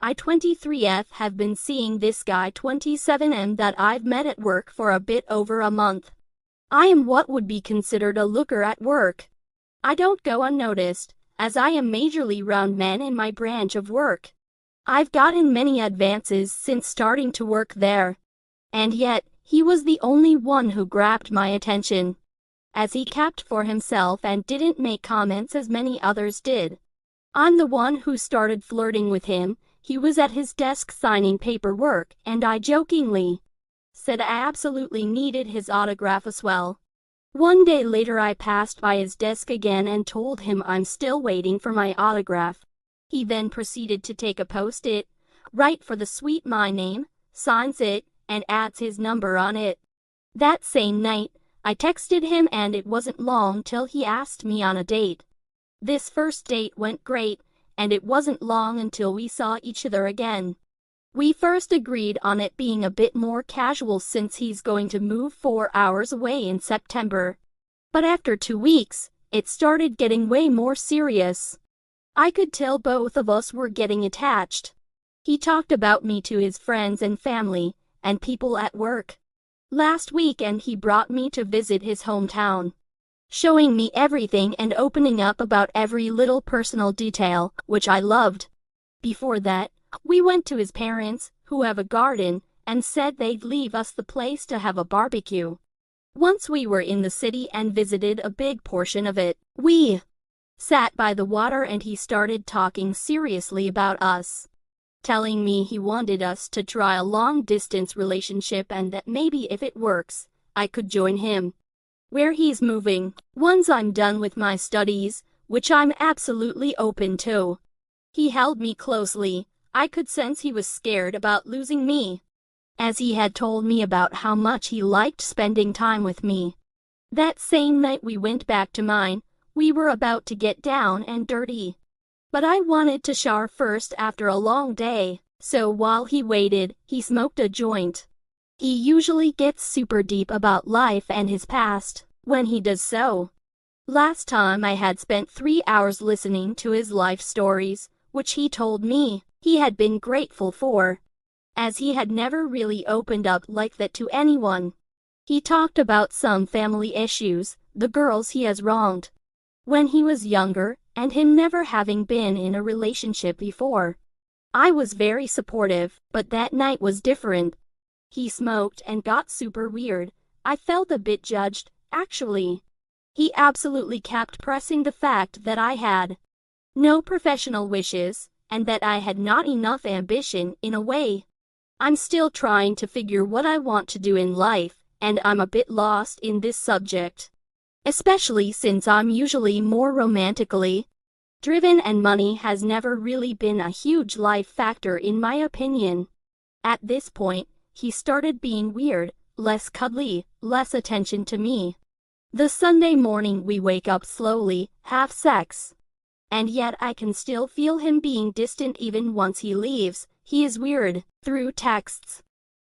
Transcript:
I 23F have been seeing this guy 27M that I've met at work for a bit over a month. I am what would be considered a looker at work. I don't go unnoticed, as I am majorly round men in my branch of work. I've gotten many advances since starting to work there. And yet, he was the only one who grabbed my attention, as he kept for himself and didn't make comments as many others did. I'm the one who started flirting with him. He was at his desk signing paperwork, and I jokingly said I absolutely needed his autograph as well. One day later I passed by his desk again and told him I'm still waiting for my autograph. He then proceeded to take a post-it, write for the suite my name, signs it, and adds his number on it. That same night, I texted him and it wasn't long till he asked me on a date. This first date went great, and it wasn't long until we saw each other again. We first agreed on it being a bit more casual since he's going to move 4 hours away in September. But after 2 weeks, it started getting way more serious. I could tell both of us were getting attached. He talked about me to his friends and family, and people at work. Last weekend he brought me to visit his hometown, showing me everything and opening up about every little personal detail, which I loved. Before that, we went to his parents, who have a garden, and said they'd leave us the place to have a barbecue. Once we were in the city and visited a big portion of it, we sat by the water and he started talking seriously about us, telling me he wanted us to try a long-distance relationship and that maybe if it works, I could join him where he's moving, once I'm done with my studies, which I'm absolutely open to. He held me closely. I could sense he was scared about losing me, as he had told me about how much he liked spending time with me. That same night we went back to mine. We were about to get down and dirty, but I wanted to shower first after a long day, so while he waited, he smoked a joint. He usually gets super deep about life and his past when he does so. Last time I had spent 3 hours listening to his life stories, which he told me he had been grateful for, as he had never really opened up like that to anyone. He talked about some family issues, the girls he has wronged when he was younger, and him never having been in a relationship before. I was very supportive, but that night was different. He smoked and got super weird. I felt a bit judged, actually. He absolutely kept pressing the fact that I had no professional wishes, and that I had not enough ambition in a way. I'm still trying to figure what I want to do in life, and I'm a bit lost in this subject, especially since I'm usually more romantically driven and money has never really been a huge life factor in my opinion. At this point, he started being weird, less cuddly, less attention to me. The Sunday morning we wake up slowly, have sex, and yet I can still feel him being distant even once he leaves. He is weird. Through texts,